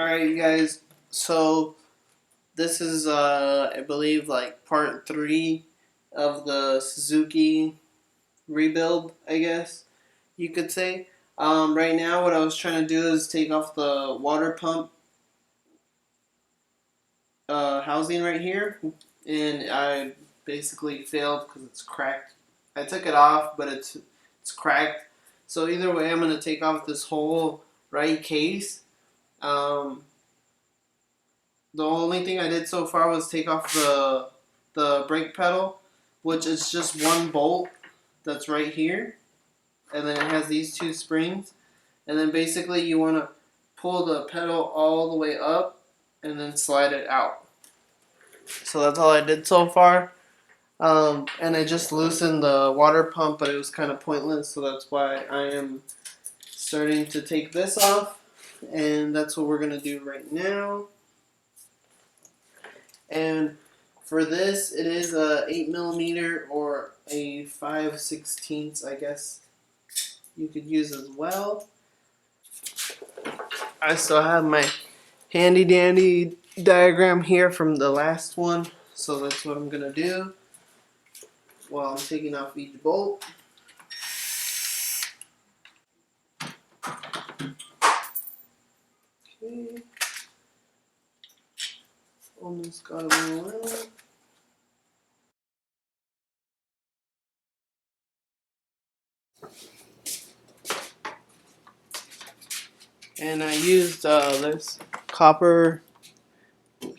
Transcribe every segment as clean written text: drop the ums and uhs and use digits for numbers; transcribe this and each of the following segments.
Alright, you guys, so this is, I believe, like part 3 of the Suzuki rebuild, I guess you could say. Right now, what I was trying to do is take off the water pump housing right here, and I basically failed because it's cracked. I took it off, but it's cracked. So either way, I'm going to take off this whole right case. The only thing I did so far was take off the brake pedal, which is just one bolt that's right here, and then it has these two springs, and then basically you want to pull the pedal all the way up and then slide it out. So that's all I did so far. And I just loosened the water pump, but it was kind of pointless, so that's why I am starting to take this off, and that's what we're going to do right now. And for this, it is a 8mm or a 5/16, I guess you could use as well. I still have my handy dandy diagram here from the last one, so that's what I'm gonna do while I'm taking off each bolt. Okay. Almost got them all out. And I used this copper,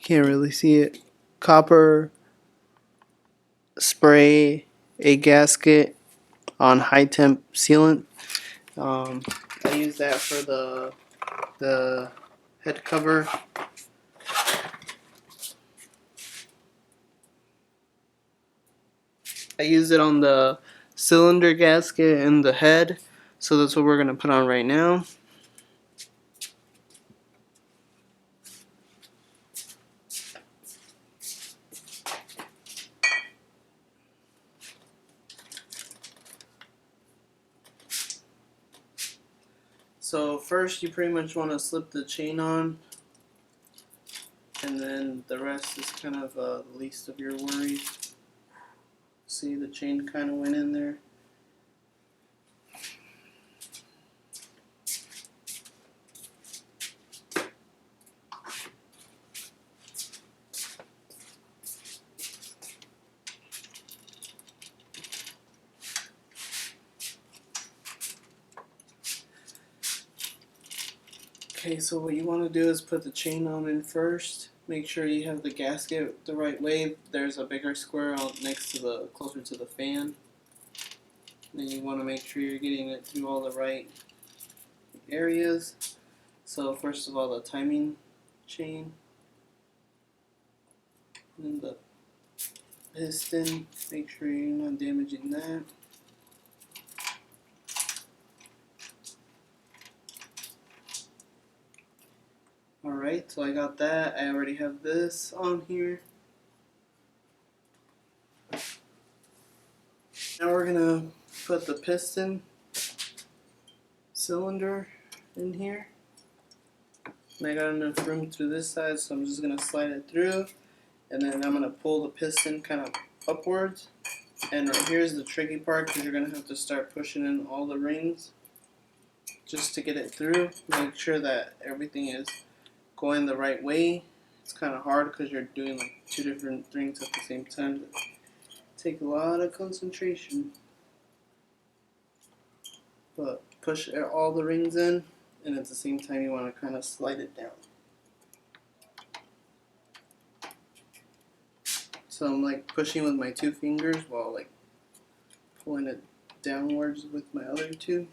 can't really see it, copper spray a gasket on high temp sealant. I use that for the head cover. I use it on the cylinder gasket and the head, so that's what we're going to put on right now. So first you pretty much want to slip the chain on, and then the rest is kind of the least of your worries. See, the chain kind of went in there. Okay, so what you want to do is put the chain on in first. Make sure you have the gasket the right way. There's a bigger square out next to the, closer to the fan. And you want to make sure you're getting it through all the right areas. So first of all, the timing chain, and the piston, make sure you're not damaging that. Alright, so I got that. I already have this on here. Now we're gonna put the piston cylinder in here. And I got enough room through this side, so I'm just gonna slide it through, and then I'm gonna pull the piston kind of upwards. And right here's the tricky part, because you're gonna have to start pushing in all the rings just to get it through. Make sure that everything is going the right way. It's kind of hard because you're doing like two different things at the same time. Take a lot of concentration, but push all the rings in, and at the same time you want to kind of slide it down. So I'm like pushing with my two fingers while like pulling it downwards with my other two.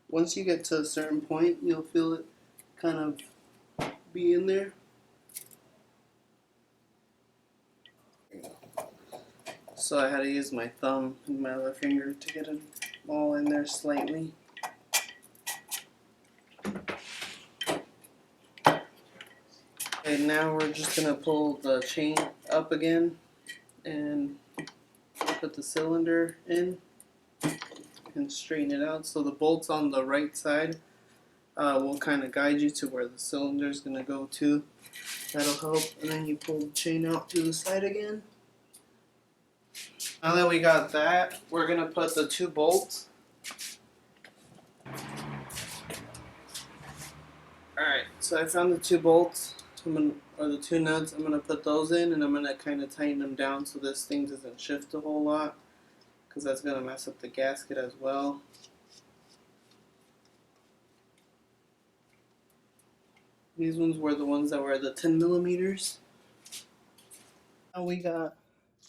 Once you get to a certain point, you'll feel it kind of be in there. So I had to use my thumb and my other finger to get them all in there slightly. Okay, now we're just going to pull the chain up again and put the cylinder in and straighten it out. So the bolt's on the right side, will kind of guide you to where the cylinder is going to go to. That'll help. And then you pull the chain out to the side again. Now that we got that, we're going to put the 2 bolts. Alright, so I found the 2 bolts, or the 2 nuts. I'm going to put those in, and I'm going to kind of tighten them down so this thing doesn't shift a whole lot, because that's going to mess up the gasket as well. These ones were the ones that were the 10 millimeters. Now we got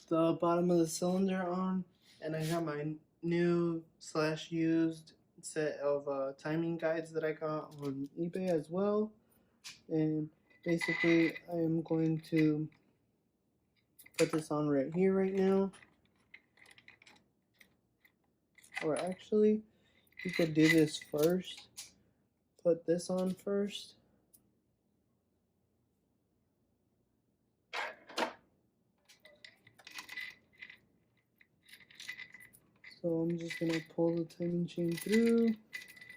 the bottom of the cylinder on, and I got my new / used set of timing guides that I got on eBay as well. And basically I am going to put this on right here right now. Or actually, you could do this first. Put this on first. So I'm just going to pull the timing chain through,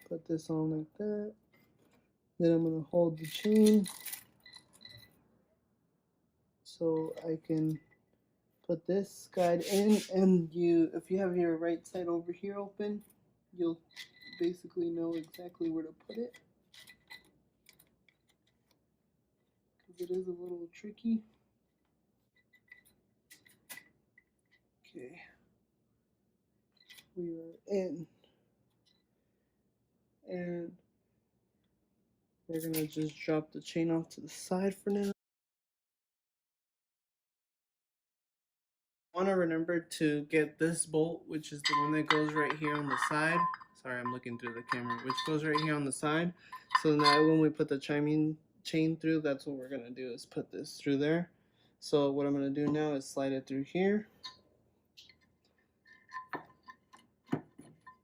put this on like that. Then I'm going to hold the chain so I can put this guide in, and if you have your right side over here open, you'll basically know exactly where to put it, because it is a little tricky. Okay, we are in, and we're gonna just drop the chain off to the side for now. I want to remember to get this bolt, which is the one that goes right here on the side. Sorry, I'm looking through the camera, which goes right here on the side. So now when we put the chain through, that's what we're gonna do, is put this through there. So what I'm gonna do now is slide it through here,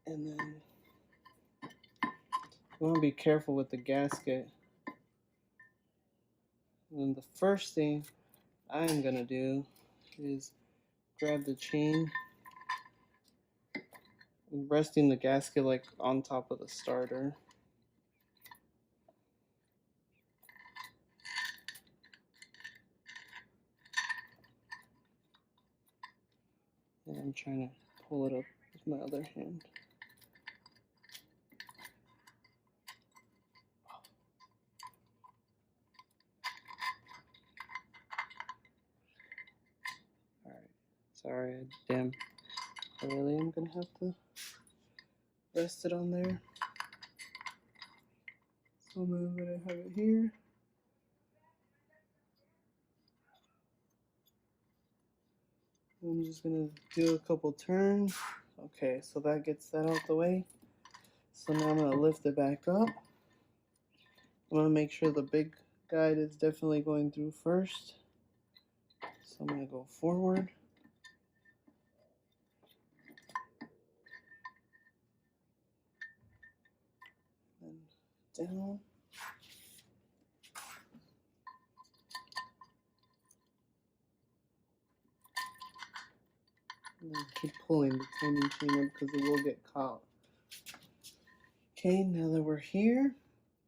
and then you want to be careful with the gasket. And the first thing I'm gonna do is grab the chain, resting the gasket like on top of the starter. And I'm trying to pull it up with my other hand. Alright, sorry, damn. I really am gonna have to rest it on there. So now that I have it here, I'm just gonna do a couple turns. Okay, so that gets that out the way. So now I'm gonna lift it back up. I'm gonna make sure the big guide is definitely going through first. So I'm gonna go forward. And down. And then keep pulling the timing chain up because it will get caught. Okay, now that we're here,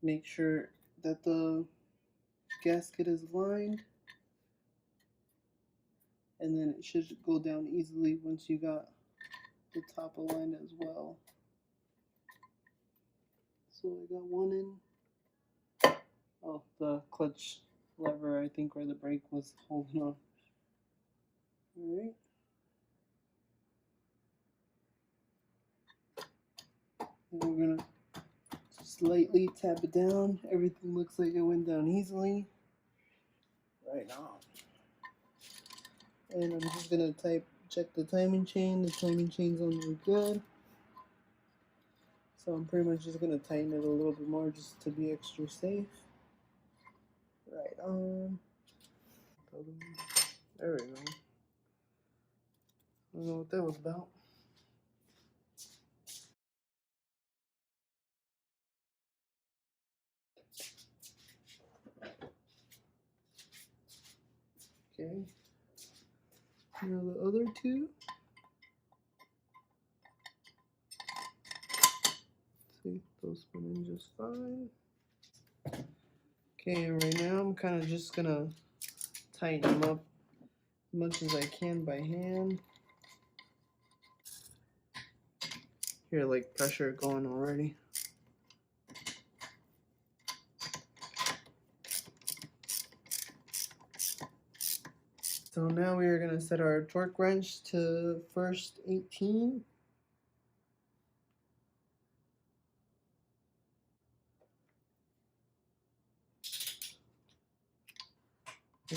make sure that the gasket is lined, and then it should go down easily once you got the top aligned as well. So I got one in. Oh, the clutch lever, I think, where the brake was holding on. Alright. And we're gonna just lightly tap it down. Everything looks like it went down easily. Right on. And I'm just gonna check the timing chain. The timing chain's on there good. So I'm pretty much just gonna tighten it a little bit more just to be extra safe. Right on. There we go. I don't know what that was about. Okay. Now the other two. See, those spin in just fine. Okay, and right now I'm kind of just gonna tighten them up as much as I can by hand. Hear like pressure going already. So now we are going to set our torque wrench to first 18.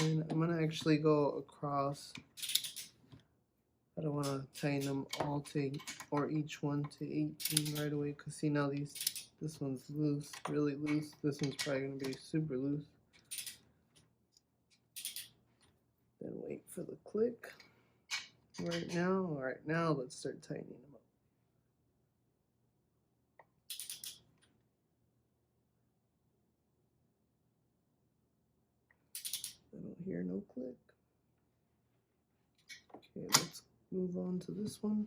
And I'm going to actually go across. I don't want to tighten them all to, or each one to 18 right away, because see now this one's loose, really loose. This one's probably going to be super loose. Then wait for the click. Right now, let's start tightening them up. I don't hear no click. Okay, let's move on to this one.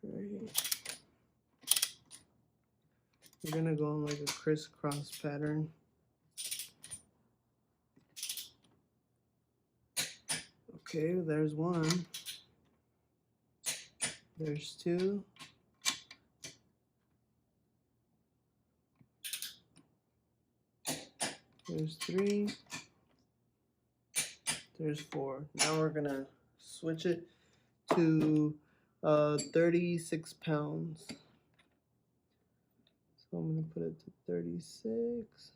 Right. We're gonna go on like a crisscross pattern. Okay, there's one. There's two. There's three. There's four. Now we're gonna switch it to 36 pounds. So I'm gonna put it to 36.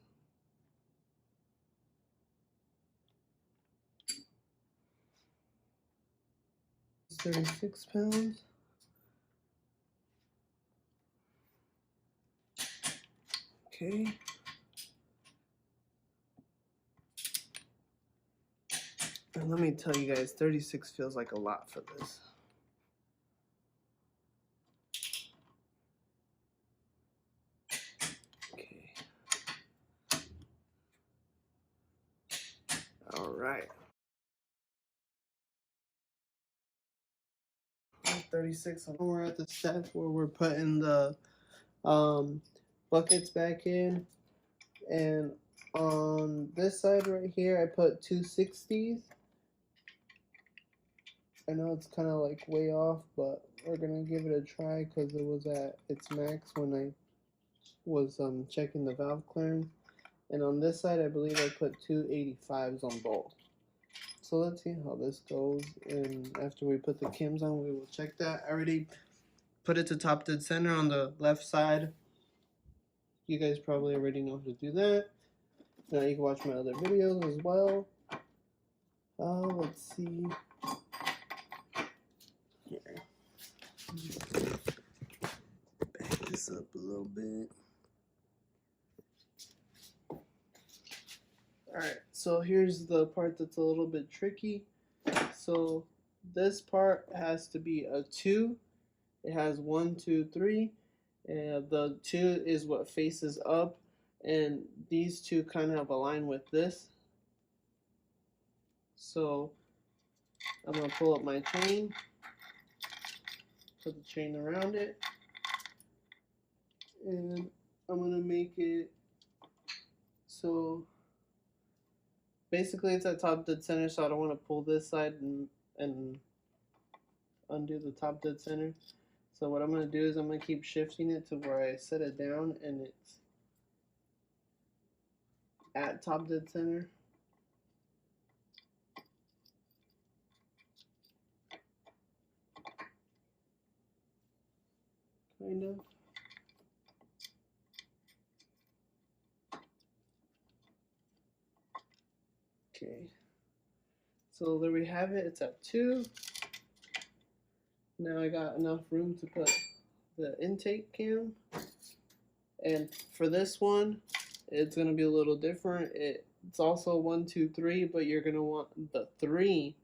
36 pounds. Okay. And let me tell you guys, 36 feels like a lot for this. Okay. All right. 36. We're at the step where we're putting the buckets back in, and on this side right here I put 260s. I know it's kind of like way off, but we're gonna give it a try because it was at its max when I was checking the valve clearance. And on this side I believe I put 285s on both. So let's see how this goes, and after we put the cams on we will check that. I already put it to top dead center on the left side. You guys probably already know how to do that. Now you can watch my other videos as well. Let's see. Here. Back this up a little bit. Alright, so here's the part that's a little bit tricky. So this part has to be a 2. It has 1, 2, 3. And the 2 is what faces up. And these two kind of align with this. So I'm going to pull up my chain. Put the chain around it. And I'm going to make it so basically it's at top dead center, so I don't want to pull this side and undo the top dead center. So what I'm going to do is I'm going to keep shifting it to where I set it down and it's at top dead center. Kind of. Okay. So there we have it. It's at 2. Now I got enough room to put the intake cam. And for this one, it's going to be a little different. It's also 1, 2, 3, but you're going to want the 3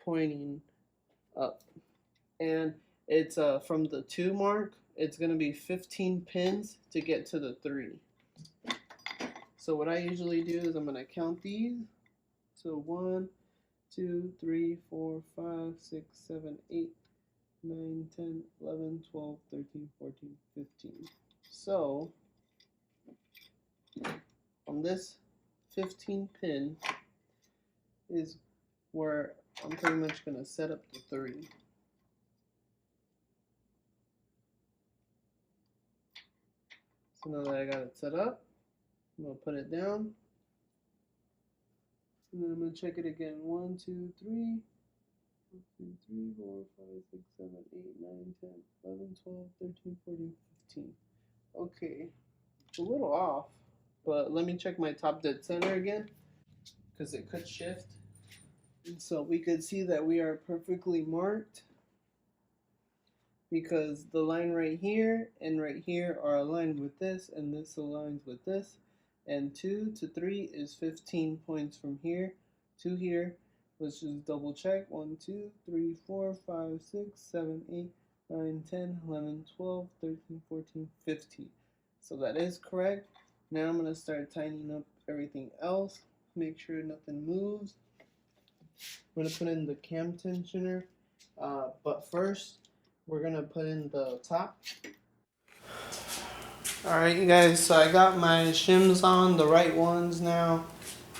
pointing up. And it's from the 2 mark, it's going to be 15 pins to get to the 3. So what I usually do is I'm going to count these. So 1, 2, 3, 4, 5, 6, 7, 8, 9, 10, 11, 12, 13, 14, 15. So on this 15 pin is where I'm pretty much going to set up the 3. So now that I got it set up, I'm going to put it down. And then I'm going to check it again. 1, 2, 3. 1, 2, 3, 4, 5, 6, 7, 8, 9, 10, 11, 12, 13, 14, 15. Okay, it's a little off, but let me check my top dead center again, because it could shift. And so we could see that we are perfectly marked, because the line right here and right here are aligned with this, and this aligns with this. And 2 to 3 is 15 points from here to here. Let's just double check. 1, 2, 3, 4, 5, 6, 7, 8, 9, 10, 11, 12, 13, 14, 15. So that is correct. Now I'm going to start tightening up everything else. Make sure nothing moves. I'm going to put in the cam tensioner. But first, we're going to put in the top. Alright, you guys, so I got my shims on, the right ones now.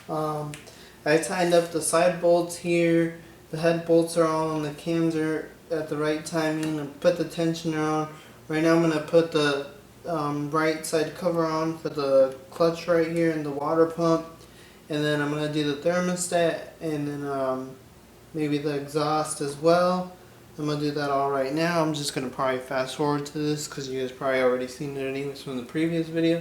I tightened up the side bolts here. The head bolts are all on, the cams are at the right timing. I put the tensioner on. Right now I'm going to put the right side cover on for the clutch right here and the water pump. And then I'm going to do the thermostat and then maybe the exhaust as well. I'm going to do that all right now. I'm just going to probably fast forward to this because you guys probably already seen it anyways from the previous video.